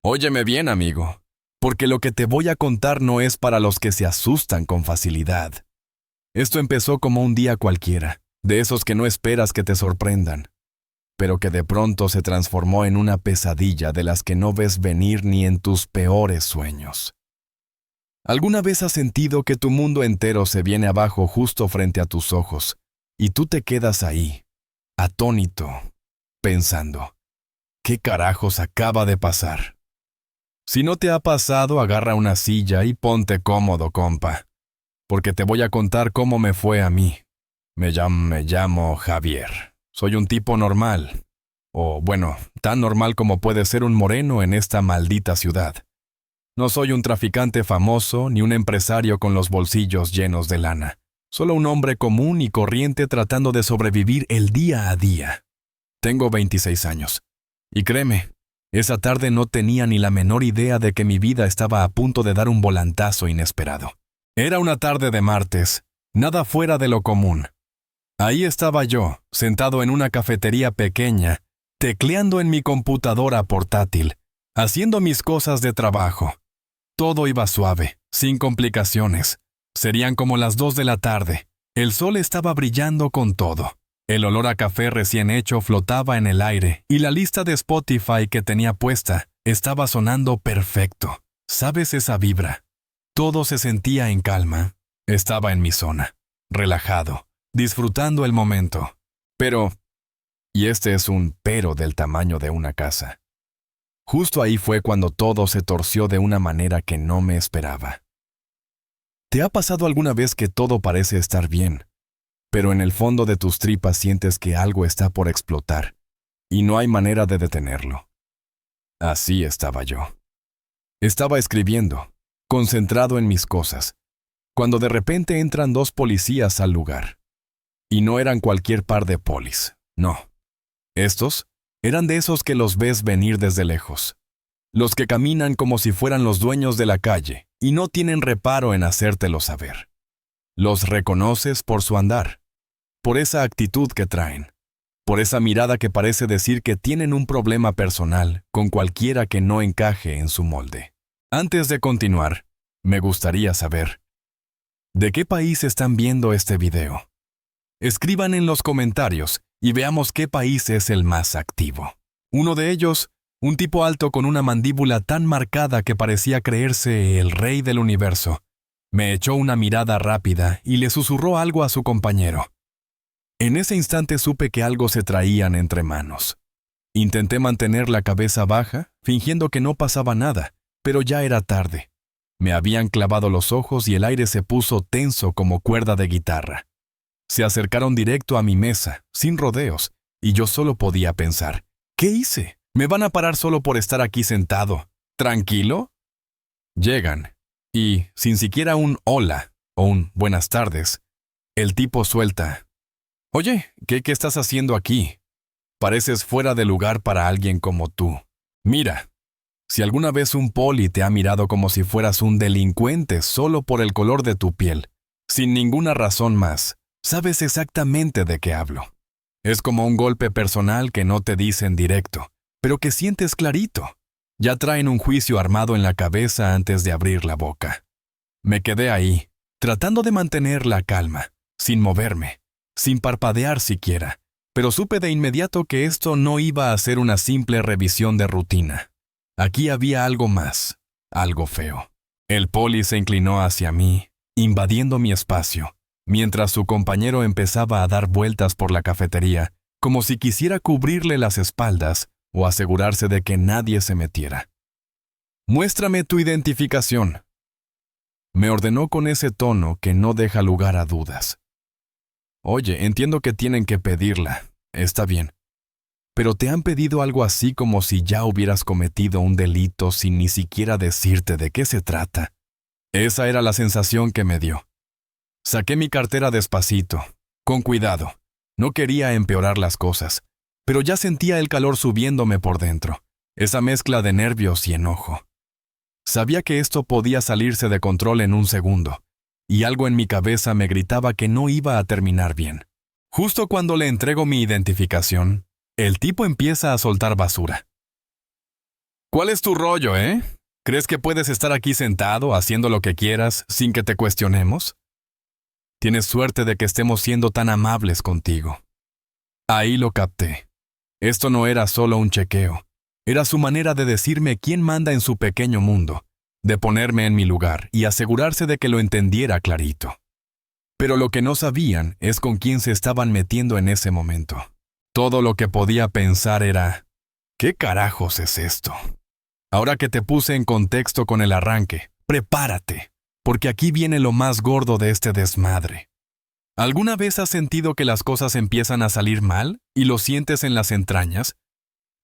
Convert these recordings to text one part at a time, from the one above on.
Óyeme bien, amigo, porque lo que te voy a contar no es para los que se asustan con facilidad. Esto empezó como un día cualquiera, de esos que no esperas que te sorprendan, pero que de pronto se transformó en una pesadilla de las que no ves venir ni en tus peores sueños. ¿Alguna vez has sentido que tu mundo entero se viene abajo justo frente a tus ojos, y tú te quedas ahí, atónito, pensando, ¿qué carajos acaba de pasar? Si no te ha pasado, agarra una silla y ponte cómodo, compa, porque te voy a contar cómo me fue a mí. Me llamo Javier. Soy un tipo normal, o bueno, tan normal como puede ser un moreno en esta maldita ciudad. No soy un traficante famoso ni un empresario con los bolsillos llenos de lana. Solo un hombre común y corriente tratando de sobrevivir el día a día. Tengo 26 años. Y créeme, esa tarde no tenía ni la menor idea de que mi vida estaba a punto de dar un volantazo inesperado. Era una tarde de martes, nada fuera de lo común. Ahí estaba yo, sentado en una cafetería pequeña, tecleando en mi computadora portátil, haciendo mis cosas de trabajo. Todo iba suave, sin complicaciones. Serían como las 2 de la tarde. El sol estaba brillando con todo. El olor a café recién hecho flotaba en el aire y la lista de Spotify que tenía puesta estaba sonando perfecto. ¿Sabes esa vibra? Todo se sentía en calma. Estaba en mi zona, relajado, disfrutando el momento. Pero, y este es un pero del tamaño de una casa. Justo ahí fue cuando todo se torció de una manera que no me esperaba. ¿Te ha pasado alguna vez que todo parece estar bien, pero en el fondo de tus tripas sientes que algo está por explotar y no hay manera de detenerlo? Así estaba yo. Estaba escribiendo, concentrado en mis cosas, cuando de repente entran 2 policías al lugar. Y no eran cualquier par de polis, no. Estos eran de esos que los ves venir desde lejos. Los que caminan como si fueran los dueños de la calle y no tienen reparo en hacértelo saber. Los reconoces por su andar, por esa actitud que traen, por esa mirada que parece decir que tienen un problema personal con cualquiera que no encaje en su molde. Antes de continuar, me gustaría saber, ¿de qué país están viendo este video? Escriban en los comentarios y veamos qué país es el más activo. Uno de ellos, un tipo alto con una mandíbula tan marcada que parecía creerse el rey del universo, me echó una mirada rápida y le susurró algo a su compañero. En ese instante supe que algo se traían entre manos. Intenté mantener la cabeza baja, fingiendo que no pasaba nada, pero ya era tarde. Me habían clavado los ojos y el aire se puso tenso como cuerda de guitarra. Se acercaron directo a mi mesa, sin rodeos, y yo solo podía pensar, ¿qué hice? ¿Me van a parar solo por estar aquí sentado? ¿Tranquilo? Llegan, y, sin siquiera un hola o un buenas tardes, el tipo suelta. Oye, ¿qué estás haciendo aquí? Pareces fuera de lugar para alguien como tú. Mira, si alguna vez un poli te ha mirado como si fueras un delincuente solo por el color de tu piel, sin ninguna razón más, sabes exactamente de qué hablo. Es como un golpe personal que no te dicen directo, pero que sientes clarito. Ya traen un juicio armado en la cabeza antes de abrir la boca. Me quedé ahí, tratando de mantener la calma, sin moverme, sin parpadear siquiera, pero supe de inmediato que esto no iba a ser una simple revisión de rutina. Aquí había algo más, algo feo. El poli se inclinó hacia mí, invadiendo mi espacio, mientras su compañero empezaba a dar vueltas por la cafetería, como si quisiera cubrirle las espaldas o asegurarse de que nadie se metiera. «Muéstrame tu identificación», me ordenó con ese tono que no deja lugar a dudas. Oye, entiendo que tienen que pedirla, está bien. Pero te han pedido algo así como si ya hubieras cometido un delito sin ni siquiera decirte de qué se trata. Esa era la sensación que me dio. Saqué mi cartera despacito, con cuidado. No quería empeorar las cosas, pero ya sentía el calor subiéndome por dentro, esa mezcla de nervios y enojo. Sabía que esto podía salirse de control en un segundo, y algo en mi cabeza me gritaba que no iba a terminar bien. Justo cuando le entrego mi identificación, el tipo empieza a soltar basura. ¿Cuál es tu rollo, eh? ¿Crees que puedes estar aquí sentado haciendo lo que quieras sin que te cuestionemos? Tienes suerte de que estemos siendo tan amables contigo. Ahí lo capté. Esto no era solo un chequeo. Era su manera de decirme quién manda en su pequeño mundo, de ponerme en mi lugar y asegurarse de que lo entendiera clarito. Pero lo que no sabían es con quién se estaban metiendo en ese momento. Todo lo que podía pensar era, ¿qué carajos es esto? Ahora que te puse en contexto con el arranque, prepárate, porque aquí viene lo más gordo de este desmadre. ¿Alguna vez has sentido que las cosas empiezan a salir mal y lo sientes en las entrañas,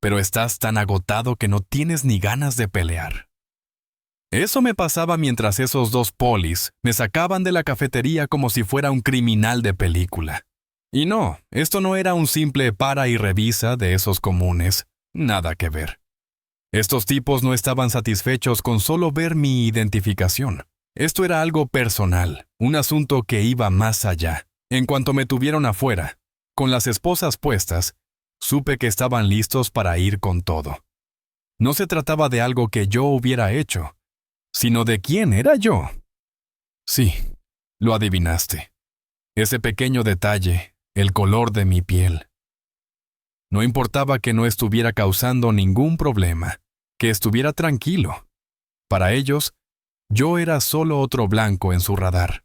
pero estás tan agotado que no tienes ni ganas de pelear? Eso me pasaba mientras esos dos polis me sacaban de la cafetería como si fuera un criminal de película. Y no, esto no era un simple para y revisa de esos comunes, nada que ver. Estos tipos no estaban satisfechos con solo ver mi identificación. Esto era algo personal, un asunto que iba más allá. En cuanto me tuvieron afuera, con las esposas puestas, supe que estaban listos para ir con todo. No se trataba de algo que yo hubiera hecho, sino de quién era yo. Sí, lo adivinaste. Ese pequeño detalle, el color de mi piel. No importaba que no estuviera causando ningún problema, que estuviera tranquilo. Para ellos, yo era solo otro blanco en su radar,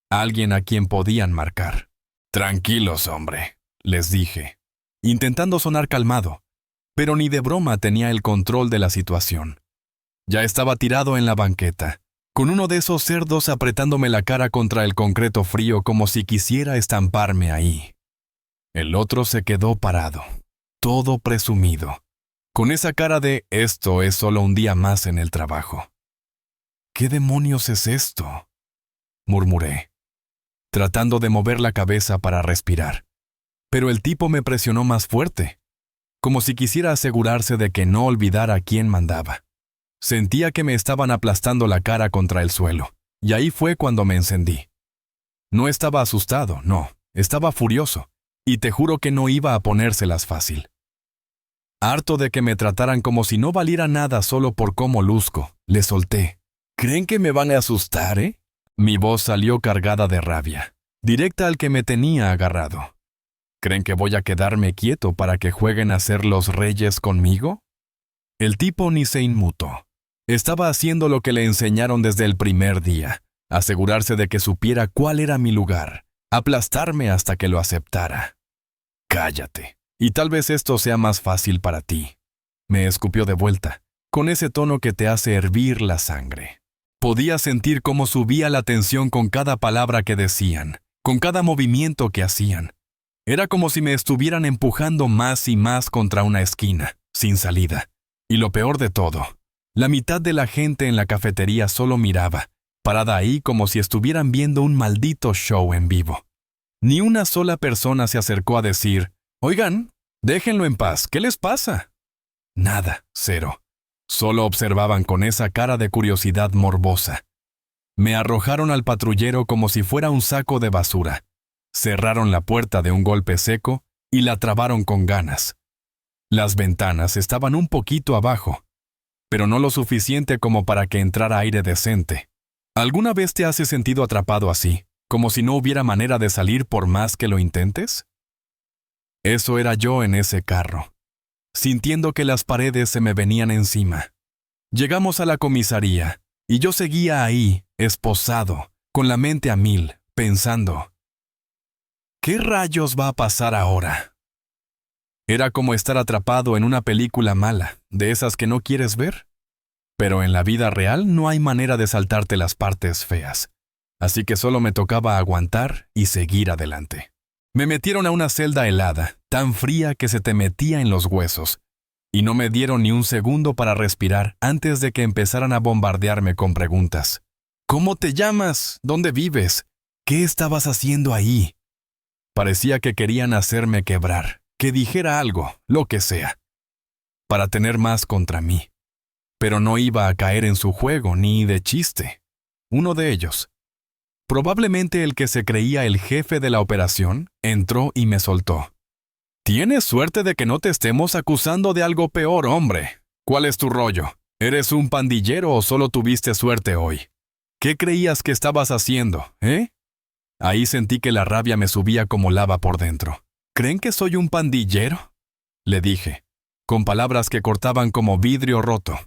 alguien a quien podían marcar. Tranquilos, hombre, les dije, intentando sonar calmado, pero ni de broma tenía el control de la situación. Ya estaba tirado en la banqueta, con uno de esos cerdos apretándome la cara contra el concreto frío como si quisiera estamparme ahí. El otro se quedó parado, todo presumido, con esa cara de esto es solo un día más en el trabajo. ¿Qué demonios es esto?, murmuré, tratando de mover la cabeza para respirar. Pero el tipo me presionó más fuerte, como si quisiera asegurarse de que no olvidara quién mandaba. Sentía que me estaban aplastando la cara contra el suelo, y ahí fue cuando me encendí. No estaba asustado, no, estaba furioso, y te juro que no iba a ponérselas fácil. Harto de que me trataran como si no valiera nada solo por cómo luzco, le solté. ¿Creen que me van a asustar, eh? Mi voz salió cargada de rabia, directa al que me tenía agarrado. ¿Creen que voy a quedarme quieto para que jueguen a ser los reyes conmigo? El tipo ni se inmutó. Estaba haciendo lo que le enseñaron desde el primer día, asegurarse de que supiera cuál era mi lugar, aplastarme hasta que lo aceptara. Cállate, y tal vez esto sea más fácil para ti. Me escupió de vuelta, con ese tono que te hace hervir la sangre. Podía sentir cómo subía la tensión con cada palabra que decían, con cada movimiento que hacían. Era como si me estuvieran empujando más y más contra una esquina, sin salida. Y lo peor de todo, la mitad de la gente en la cafetería solo miraba, parada ahí como si estuvieran viendo un maldito show en vivo. Ni una sola persona se acercó a decir, «Oigan, déjenlo en paz, ¿qué les pasa?» Nada, cero. Solo observaban con esa cara de curiosidad morbosa. Me arrojaron al patrullero como si fuera un saco de basura. Cerraron la puerta de un golpe seco y la trabaron con ganas. Las ventanas estaban un poquito abajo, pero no lo suficiente como para que entrara aire decente. ¿Alguna vez te has sentido atrapado así, como si no hubiera manera de salir por más que lo intentes? Eso era yo en ese carro, sintiendo que las paredes se me venían encima. Llegamos a la comisaría, y yo seguía ahí, esposado, con la mente a mil, pensando, ¿qué rayos va a pasar ahora? Era como estar atrapado en una película mala, de esas que no quieres ver. Pero en la vida real no hay manera de saltarte las partes feas, así que solo me tocaba aguantar y seguir adelante. Me metieron a una celda helada, tan fría que se te metía en los huesos, y no me dieron ni un segundo para respirar antes de que empezaran a bombardearme con preguntas. ¿Cómo te llamas? ¿Dónde vives? ¿Qué estabas haciendo ahí? Parecía que querían hacerme quebrar, que dijera algo, lo que sea, para tener más contra mí. Pero no iba a caer en su juego ni de chiste. Uno de ellos, probablemente el que se creía el jefe de la operación, entró y me soltó. «Tienes suerte de que no te estemos acusando de algo peor, hombre. ¿Cuál es tu rollo? ¿Eres un pandillero o solo tuviste suerte hoy? ¿Qué creías que estabas haciendo, eh? Ahí sentí que la rabia me subía como lava por dentro. ¿Creen que soy un pandillero?, le dije, con palabras que cortaban como vidrio roto.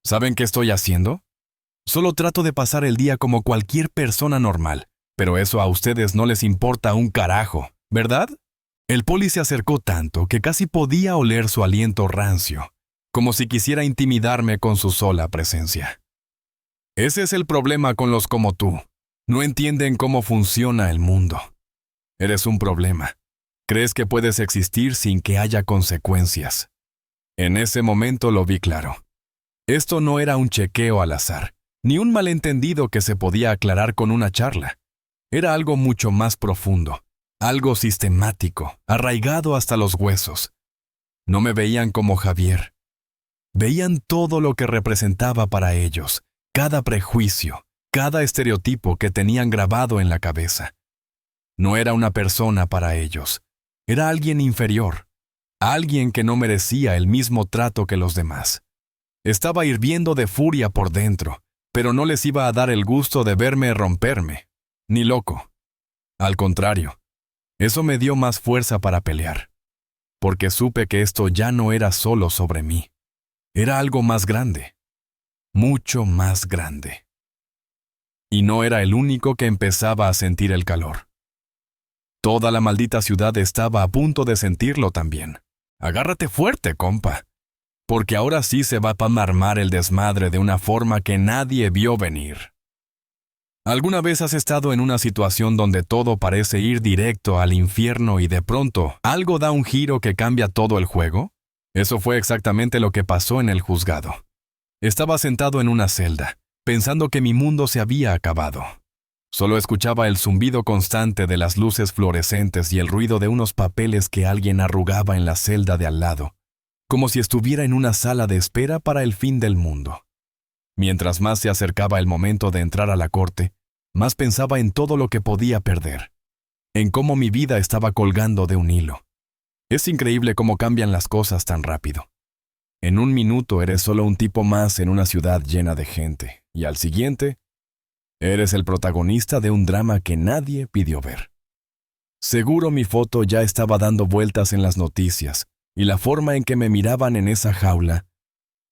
¿Saben qué estoy haciendo? Solo trato de pasar el día como cualquier persona normal, pero eso a ustedes no les importa un carajo, ¿verdad? El poli se acercó tanto que casi podía oler su aliento rancio, como si quisiera intimidarme con su sola presencia. Ese es el problema con los como tú. No entienden cómo funciona el mundo. Eres un problema. Crees que puedes existir sin que haya consecuencias. En ese momento lo vi claro. Esto no era un chequeo al azar, ni un malentendido que se podía aclarar con una charla. Era algo mucho más profundo, algo sistemático, arraigado hasta los huesos. No me veían como Javier. Veían todo lo que representaba para ellos, cada prejuicio, cada estereotipo que tenían grabado en la cabeza. No era una persona para ellos. Era alguien inferior, alguien que no merecía el mismo trato que los demás. Estaba hirviendo de furia por dentro, pero no les iba a dar el gusto de verme romperme, ni loco. Al contrario, eso me dio más fuerza para pelear, porque supe que esto ya no era solo sobre mí. Era algo más grande, mucho más grande. Y no era el único que empezaba a sentir el calor. Toda la maldita ciudad estaba a punto de sentirlo también. Agárrate fuerte, compa, porque ahora sí se va a armar el desmadre de una forma que nadie vio venir. ¿Alguna vez has estado en una situación donde todo parece ir directo al infierno y de pronto algo da un giro que cambia todo el juego? Eso fue exactamente lo que pasó en el juzgado. Estaba sentado en una celda, pensando que mi mundo se había acabado. Solo escuchaba el zumbido constante de las luces fluorescentes y el ruido de unos papeles que alguien arrugaba en la celda de al lado, como si estuviera en una sala de espera para el fin del mundo. Mientras más se acercaba el momento de entrar a la corte, más pensaba en todo lo que podía perder, en cómo mi vida estaba colgando de un hilo. Es increíble cómo cambian las cosas tan rápido. En un minuto eres solo un tipo más en una ciudad llena de gente, y al siguiente, eres el protagonista de un drama que nadie pidió ver. Seguro mi foto ya estaba dando vueltas en las noticias, y la forma en que me miraban en esa jaula,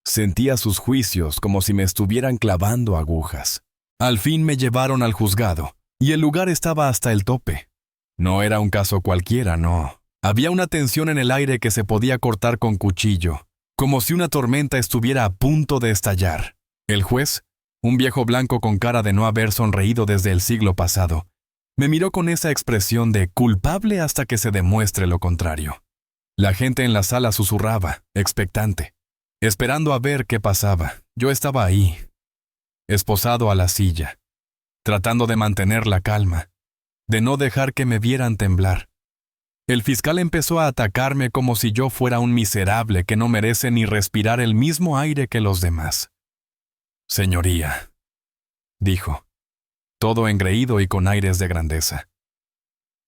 sentía sus juicios como si me estuvieran clavando agujas. Al fin me llevaron al juzgado, y el lugar estaba hasta el tope. No era un caso cualquiera, no. Había una tensión en el aire que se podía cortar con cuchillo, como si una tormenta estuviera a punto de estallar. El juez, un viejo blanco con cara de no haber sonreído desde el siglo pasado, me miró con esa expresión de culpable hasta que se demuestre lo contrario. La gente en la sala susurraba, expectante, esperando a ver qué pasaba. Yo estaba ahí, esposado a la silla, tratando de mantener la calma, de no dejar que me vieran temblar. El fiscal empezó a atacarme como si yo fuera un miserable que no merece ni respirar el mismo aire que los demás. Señoría, dijo, todo engreído y con aires de grandeza.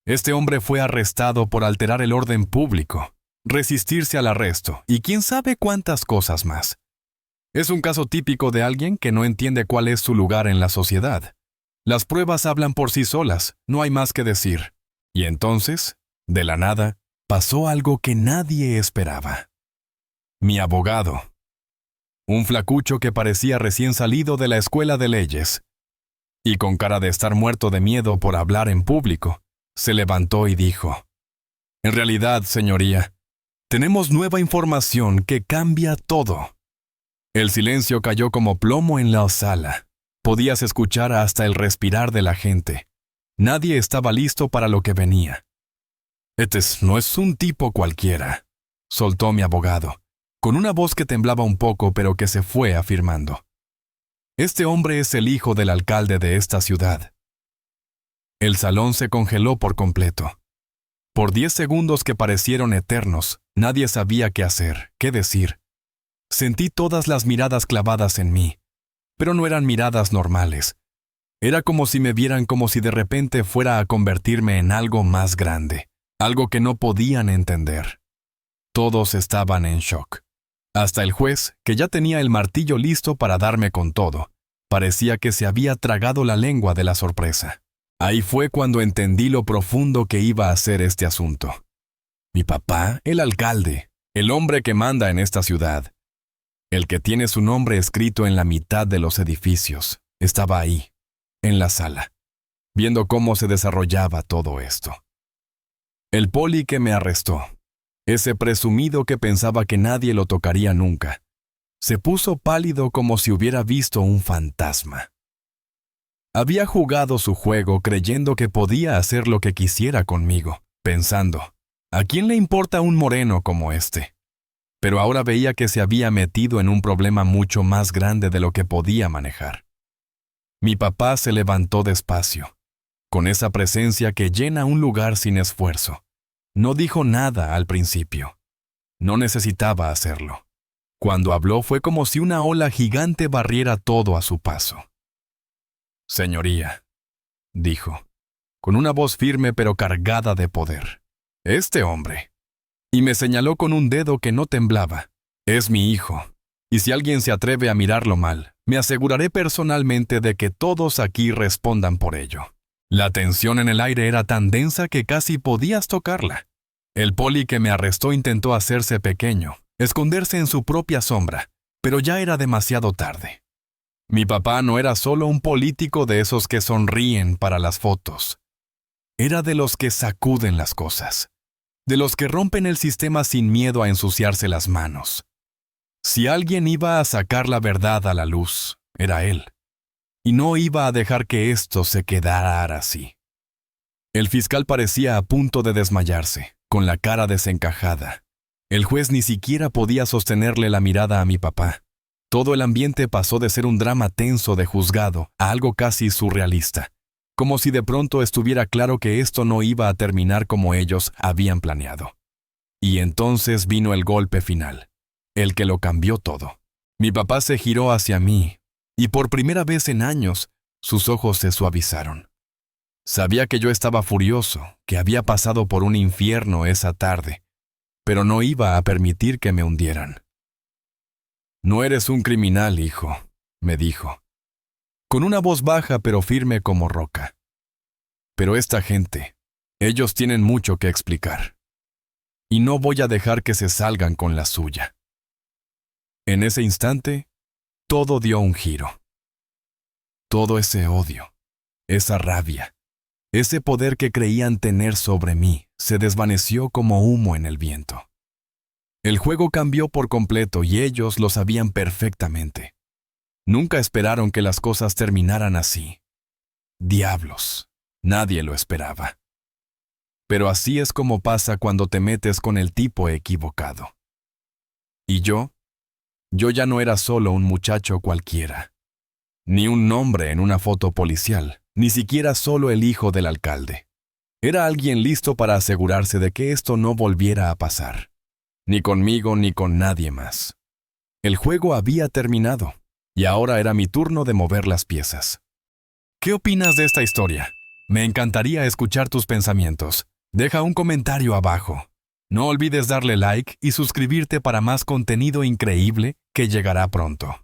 Este hombre fue arrestado por alterar el orden público, resistirse al arresto y quién sabe cuántas cosas más. Es un caso típico de alguien que no entiende cuál es su lugar en la sociedad. Las pruebas hablan por sí solas, no hay más que decir. Y entonces, de la nada, pasó algo que nadie esperaba. Mi abogado, un flacucho que parecía recién salido de la escuela de leyes, y con cara de estar muerto de miedo por hablar en público, se levantó y dijo, en realidad, señoría, tenemos nueva información que cambia todo. El silencio cayó como plomo en la sala. Podías escuchar hasta el respirar de la gente. Nadie estaba listo para lo que venía. No es un tipo cualquiera, soltó mi abogado, con una voz que temblaba un poco pero que se fue afirmando. Este hombre es el hijo del alcalde de esta ciudad. El salón se congeló por completo. Por 10 segundos que parecieron eternos, nadie sabía qué hacer, qué decir. Sentí todas las miradas clavadas en mí, pero no eran miradas normales. Era como si me vieran como si de repente fuera a convertirme en algo más grande, algo que no podían entender. Todos estaban en shock. Hasta el juez, que ya tenía el martillo listo para darme con todo, parecía que se había tragado la lengua de la sorpresa. Ahí fue cuando entendí lo profundo que iba a ser este asunto. Mi papá, el alcalde, el hombre que manda en esta ciudad, el que tiene su nombre escrito en la mitad de los edificios, estaba ahí, en la sala, viendo cómo se desarrollaba todo esto. El poli que me arrestó, ese presumido que pensaba que nadie lo tocaría nunca, se puso pálido como si hubiera visto un fantasma. Había jugado su juego creyendo que podía hacer lo que quisiera conmigo, pensando, ¿a quién le importa un moreno como este? Pero ahora veía que se había metido en un problema mucho más grande de lo que podía manejar. Mi papá se levantó despacio, con esa presencia que llena un lugar sin esfuerzo. No dijo nada al principio. No necesitaba hacerlo. Cuando habló fue como si una ola gigante barriera todo a su paso. «Señoría», dijo, con una voz firme pero cargada de poder, «este hombre», y me señaló con un dedo que no temblaba, «es mi hijo, y si alguien se atreve a mirarlo mal, me aseguraré personalmente de que todos aquí respondan por ello». La tensión en el aire era tan densa que casi podías tocarla. El poli que me arrestó intentó hacerse pequeño, esconderse en su propia sombra, pero ya era demasiado tarde. Mi papá no era solo un político de esos que sonríen para las fotos. Era de los que sacuden las cosas, de los que rompen el sistema sin miedo a ensuciarse las manos. Si alguien iba a sacar la verdad a la luz, era él. Y no iba a dejar que esto se quedara así. El fiscal parecía a punto de desmayarse, con la cara desencajada. El juez ni siquiera podía sostenerle la mirada a mi papá. Todo el ambiente pasó de ser un drama tenso de juzgado a algo casi surrealista, como si de pronto estuviera claro que esto no iba a terminar como ellos habían planeado. Y entonces vino el golpe final, el que lo cambió todo. Mi papá se giró hacia mí, y por primera vez en años, sus ojos se suavizaron. Sabía que yo estaba furioso, que había pasado por un infierno esa tarde, pero no iba a permitir que me hundieran. «No eres un criminal, hijo», me dijo, con una voz baja pero firme como roca. «Pero esta gente, ellos tienen mucho que explicar. Y no voy a dejar que se salgan con la suya». En ese instante, todo dio un giro. Todo ese odio, esa rabia, ese poder que creían tener sobre mí, se desvaneció como humo en el viento. El juego cambió por completo y ellos lo sabían perfectamente. Nunca esperaron que las cosas terminaran así. Diablos, nadie lo esperaba. Pero así es como pasa cuando te metes con el tipo equivocado. Y yo ya no era solo un muchacho cualquiera, ni un nombre en una foto policial, ni siquiera solo el hijo del alcalde. Era alguien listo para asegurarse de que esto no volviera a pasar, ni conmigo ni con nadie más. El juego había terminado, y ahora era mi turno de mover las piezas. ¿Qué opinas de esta historia? Me encantaría escuchar tus pensamientos. Deja un comentario abajo. No olvides darle like y suscribirte para más contenido increíble que llegará pronto.